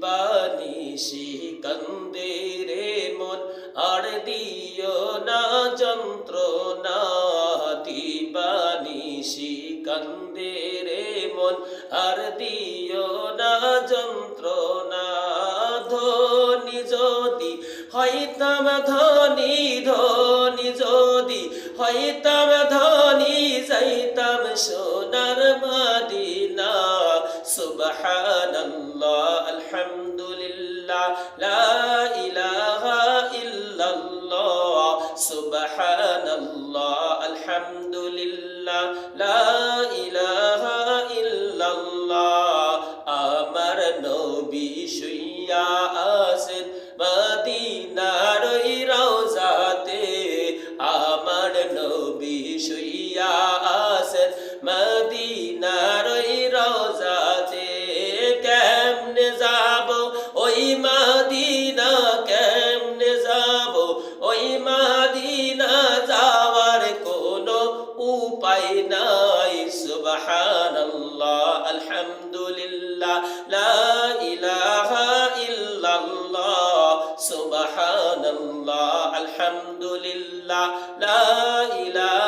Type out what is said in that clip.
বানিশি কান্দে রে মন আর দিও না যন্ত্রণা দিবানিশি কান্দে রে মন আর দিও না যন্ত্রণা ধনী যদি হইতাম ধনী ধনী যদি হইতাম ধনী যাইতাম সোনার মদিনা সুবহানাল্লাহ আলহামদুলিল্লাহ লা ইলাহা ইল্লাল্লাহ সুবহানাল্লাহ আলহামদুলিল্লাহ লা ইলাহা ইল্লাল্লাহ আমার নবী শুইয়া আছেন মদিনার ওই রওজাতে আমার নবী শুইয়া আছেন মদিনার ওই রওজাতে কেমনে যাব ওই মদিনা কেমনে যাব ওই মদিনা যাওয়ার কোনো উপায় নাই সুবহানাল্লাহ আলহামদুলিল্লাহ লা ইলাহা ইল্লাল্লাহ সুবহানাল্লাহ আলহামদুলিল্লাহ লা ইলাহা